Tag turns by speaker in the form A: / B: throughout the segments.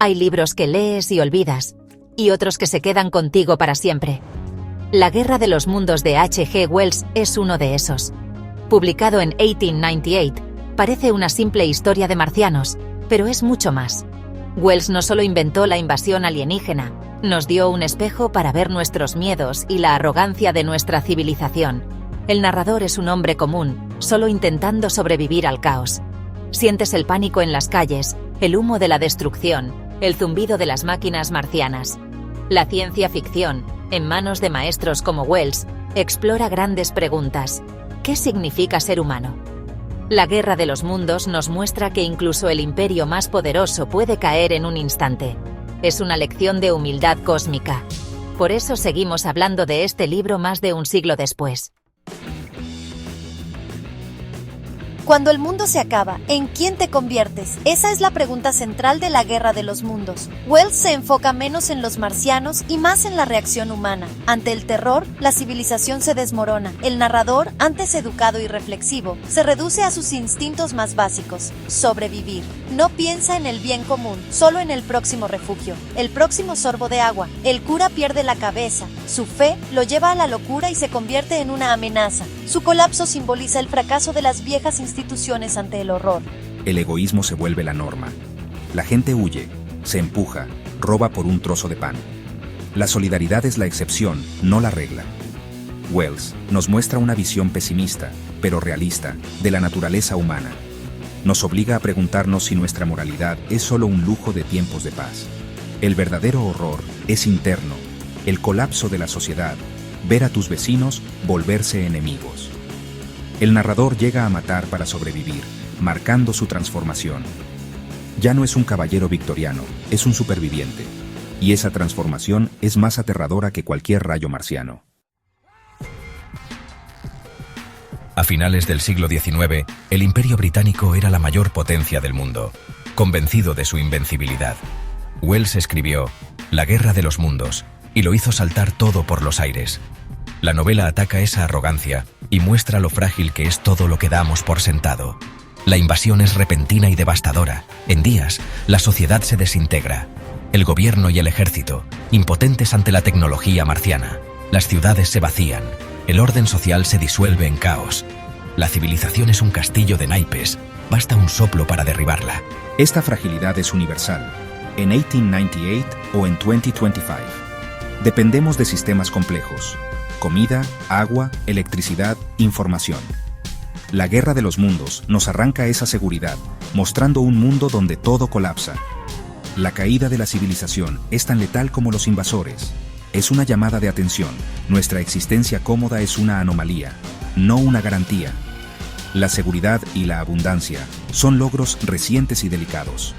A: Hay libros que lees y olvidas, y otros que se quedan contigo para siempre. La Guerra de los Mundos de H.G. Wells es uno de esos. Publicado en 1898, parece una simple historia de marcianos, pero es mucho más. Wells no solo inventó la invasión alienígena, nos dio un espejo para ver nuestros miedos y la arrogancia de nuestra civilización. El narrador es un hombre común, solo intentando sobrevivir al caos. Sientes el pánico en las calles, el humo de la destrucción, el zumbido de las máquinas marcianas. La ciencia ficción, en manos de maestros como Wells, explora grandes preguntas. ¿Qué significa ser humano? La Guerra de los Mundos nos muestra que incluso el imperio más poderoso puede caer en un instante. Es una lección de humildad cósmica. Por eso seguimos hablando de este libro más de un siglo después.
B: Cuando el mundo se acaba, ¿en quién te conviertes? Esa es la pregunta central de la Guerra de los Mundos. Wells se enfoca menos en los marcianos y más en la reacción humana. Ante el terror, la civilización se desmorona. El narrador, antes educado y reflexivo, se reduce a sus instintos más básicos: sobrevivir. No piensa en el bien común, solo en el próximo refugio, el próximo sorbo de agua. El cura pierde la cabeza. Su fe lo lleva a la locura y se convierte en una amenaza. Su colapso simboliza el fracaso de las viejas instituciones ante el horror.
C: El egoísmo se vuelve la norma. La gente huye, se empuja, roba por un trozo de pan. La solidaridad es la excepción, no la regla. Wells nos muestra una visión pesimista, pero realista, de la naturaleza humana. Nos obliga a preguntarnos si nuestra moralidad es solo un lujo de tiempos de paz. El verdadero horror es interno, el colapso de la sociedad, ver a tus vecinos volverse enemigos. El narrador llega a matar para sobrevivir, marcando su transformación. Ya no es un caballero victoriano, es un superviviente. Y esa transformación es más aterradora que cualquier rayo marciano.
D: A finales del siglo XIX, el Imperio Británico era la mayor potencia del mundo, convencido de su invencibilidad. Wells escribió La Guerra de los Mundos y lo hizo saltar todo por los aires. La novela ataca esa arrogancia y muestra lo frágil que es todo lo que damos por sentado. La invasión es repentina y devastadora. En días, la sociedad se desintegra. El gobierno y el ejército, impotentes ante la tecnología marciana. Las ciudades se vacían. El orden social se disuelve en caos. La civilización es un castillo de naipes. Basta un soplo para derribarla.
C: Esta fragilidad es universal, en 1898 o en 2025. Dependemos de sistemas complejos: comida, agua, electricidad, información. La Guerra de los Mundos nos arranca esa seguridad, mostrando un mundo donde todo colapsa. La caída de la civilización es tan letal como los invasores. Es una llamada de atención. Nuestra existencia cómoda es una anomalía, no una garantía. La seguridad y la abundancia son logros recientes y delicados.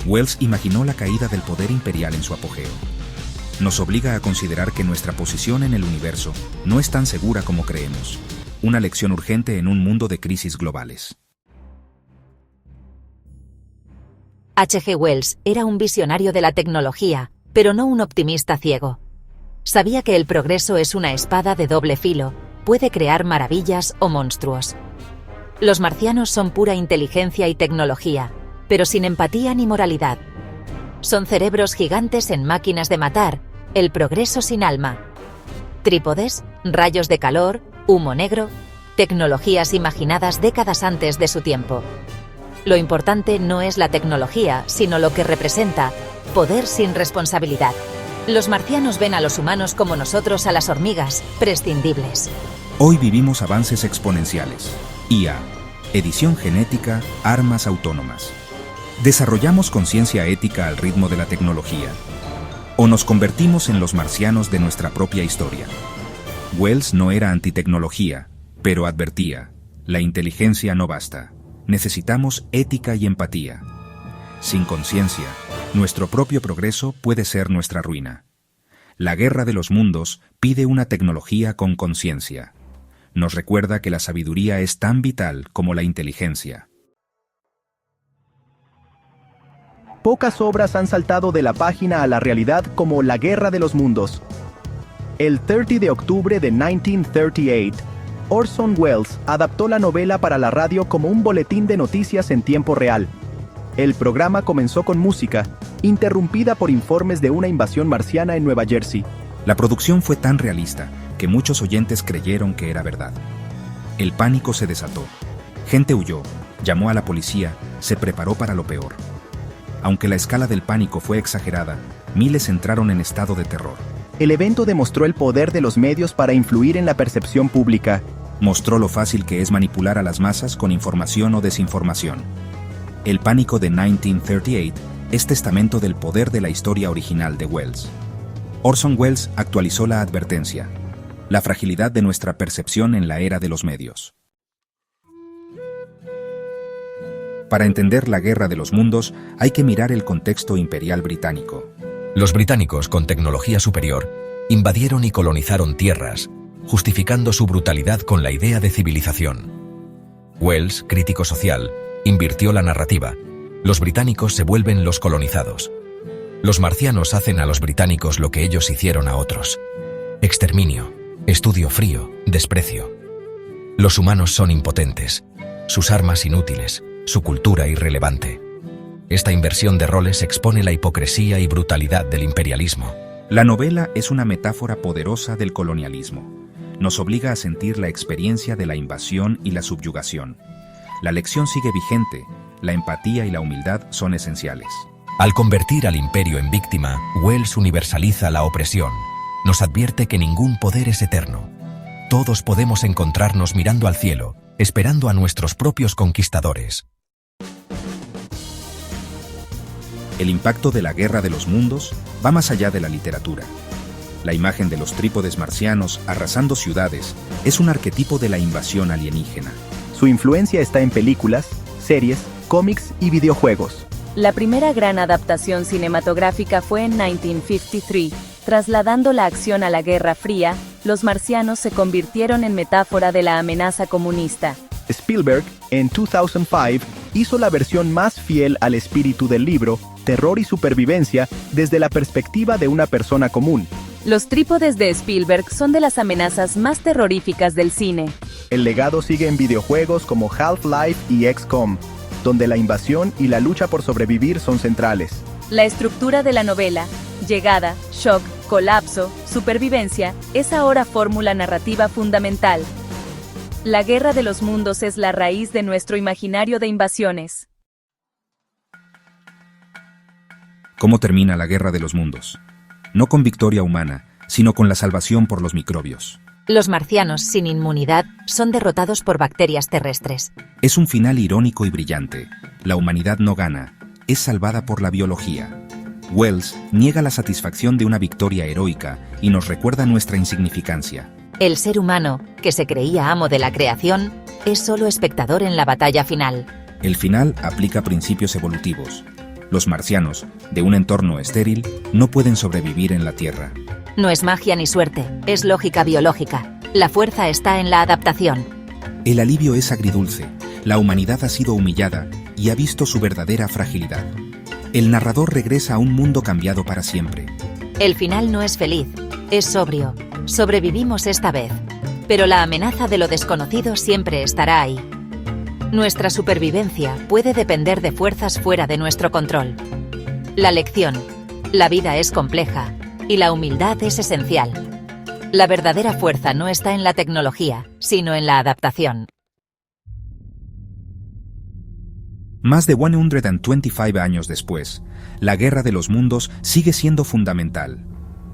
C: Wells imaginó la caída del poder imperial en su apogeo. Nos obliga a considerar que nuestra posición en el universo no es tan segura como creemos. Una lección urgente en un mundo de crisis globales.
A: H.G. Wells era un visionario de la tecnología, pero no un optimista ciego. Sabía que el progreso es una espada de doble filo, puede crear maravillas o monstruos. Los marcianos son pura inteligencia y tecnología, pero sin empatía ni moralidad. Son cerebros gigantes en máquinas de matar, el progreso sin alma. Trípodes, rayos de calor, humo negro, tecnologías imaginadas décadas antes de su tiempo. Lo importante no es la tecnología, sino lo que representa: poder sin responsabilidad. Los marcianos ven a los humanos como nosotros a las hormigas, prescindibles.
C: Hoy vivimos avances exponenciales. IA, edición genética, armas autónomas. ¿Desarrollamos conciencia ética al ritmo de la tecnología? ¿O nos convertimos en los marcianos de nuestra propia historia? Wells no era antitecnología, pero advertía: la inteligencia no basta. Necesitamos ética y empatía. Sin conciencia, nuestro propio progreso puede ser nuestra ruina. La Guerra de los Mundos pide una tecnología con conciencia. Nos recuerda que la sabiduría es tan vital como la inteligencia.
E: Pocas obras han saltado de la página a la realidad como La Guerra de los Mundos. El 30 de octubre de 1938, Orson Welles adaptó la novela para la radio como un boletín de noticias en tiempo real. El programa comenzó con música, interrumpida por informes de una invasión marciana en Nueva Jersey.
C: La producción fue tan realista que muchos oyentes creyeron que era verdad. El pánico se desató. Gente huyó, llamó a la policía, se preparó para lo peor. Aunque la escala del pánico fue exagerada, miles entraron en estado de terror.
E: El evento demostró el poder de los medios para influir en la percepción pública.
C: Mostró lo fácil que es manipular a las masas con información o desinformación. El pánico de 1938 es testamento del poder de la historia original de Welles. Orson Welles actualizó la advertencia: la fragilidad de nuestra percepción en la era de los medios. Para entender la Guerra de los Mundos, hay que mirar el contexto imperial británico.
D: Los británicos, con tecnología superior, invadieron y colonizaron tierras, justificando su brutalidad con la idea de civilización. Welles, crítico social, invirtió la narrativa. Los británicos se vuelven los colonizados. Los marcianos hacen a los británicos lo que ellos hicieron a otros. Exterminio, estudio frío, desprecio. Los humanos son impotentes, sus armas inútiles, su cultura irrelevante. Esta inversión de roles expone la hipocresía y brutalidad del imperialismo.
C: La novela es una metáfora poderosa del colonialismo. Nos obliga a sentir la experiencia de la invasión y la subyugación. La lección sigue vigente, la empatía y la humildad son esenciales.
D: Al convertir al imperio en víctima, Welles universaliza la opresión. Nos advierte que ningún poder es eterno. Todos podemos encontrarnos mirando al cielo, esperando a nuestros propios conquistadores.
C: El impacto de la Guerra de los Mundos va más allá de la literatura. La imagen de los trípodes marcianos arrasando ciudades es un arquetipo de la invasión alienígena.
E: Su influencia está en películas, series, cómics y videojuegos.
F: La primera gran adaptación cinematográfica fue en 1953. Trasladando la acción a la Guerra Fría, los marcianos se convirtieron en metáfora de la amenaza comunista.
E: Spielberg, en 2005, hizo la versión más fiel al espíritu del libro, Terror y Supervivencia, desde la perspectiva de una persona común.
F: Los trípodes de Spielberg son de las amenazas más terroríficas del cine.
E: El legado sigue en videojuegos como Half-Life y XCOM, donde la invasión y la lucha por sobrevivir son centrales.
F: La estructura de la novela, llegada, shock, colapso, supervivencia, es ahora fórmula narrativa fundamental. La Guerra de los Mundos es la raíz de nuestro imaginario de invasiones.
C: ¿Cómo termina la Guerra de los Mundos? No con victoria humana, sino con la salvación por los microbios.
A: Los marcianos, sin inmunidad, son derrotados por bacterias terrestres.
C: Es un final irónico y brillante. La humanidad no gana, es salvada por la biología. Welles niega la satisfacción de una victoria heroica y nos recuerda nuestra insignificancia.
A: El ser humano, que se creía amo de la creación, es solo espectador en la batalla final.
C: El final aplica principios evolutivos. Los marcianos, de un entorno estéril, no pueden sobrevivir en la Tierra.
A: No es magia ni suerte, es lógica biológica. La fuerza está en la adaptación.
C: El alivio es agridulce. La humanidad ha sido humillada y ha visto su verdadera fragilidad. El narrador regresa a un mundo cambiado para siempre.
A: El final no es feliz, es sobrio. Sobrevivimos esta vez, pero la amenaza de lo desconocido siempre estará ahí. Nuestra supervivencia puede depender de fuerzas fuera de nuestro control. La lección: la vida es compleja y la humildad es esencial. La verdadera fuerza no está en la tecnología, sino en la adaptación.
C: Más de 125 años después, la Guerra de los Mundos sigue siendo fundamental.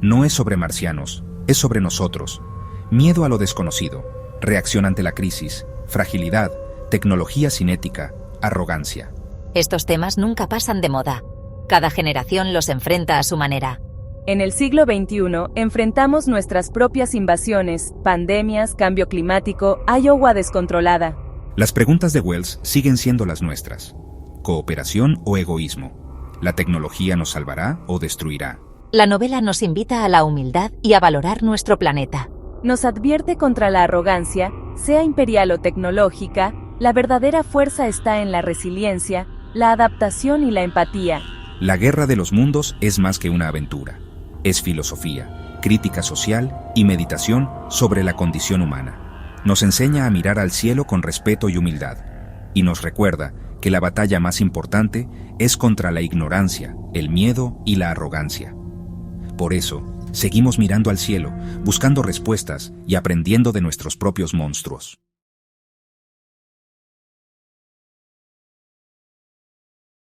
C: No es sobre marcianos, es sobre nosotros. Miedo a lo desconocido, reacción ante la crisis, fragilidad, tecnología sin ética, arrogancia.
A: Estos temas nunca pasan de moda. Cada generación los enfrenta a su manera.
F: En el siglo XXI, enfrentamos nuestras propias invasiones, pandemias, cambio climático, Iowa descontrolada.
C: Las preguntas de Welles siguen siendo las nuestras. ¿Cooperación o egoísmo? ¿La tecnología nos salvará o destruirá?
A: La novela nos invita a la humildad y a valorar nuestro planeta.
F: Nos advierte contra la arrogancia, sea imperial o tecnológica. La verdadera fuerza está en la resiliencia, la adaptación y la empatía.
C: La Guerra de los Mundos es más que una aventura. Es filosofía, crítica social y meditación sobre la condición humana. Nos enseña a mirar al cielo con respeto y humildad, y nos recuerda que la batalla más importante es contra la ignorancia, el miedo y la arrogancia. Por eso, seguimos mirando al cielo, buscando respuestas y aprendiendo de nuestros propios monstruos.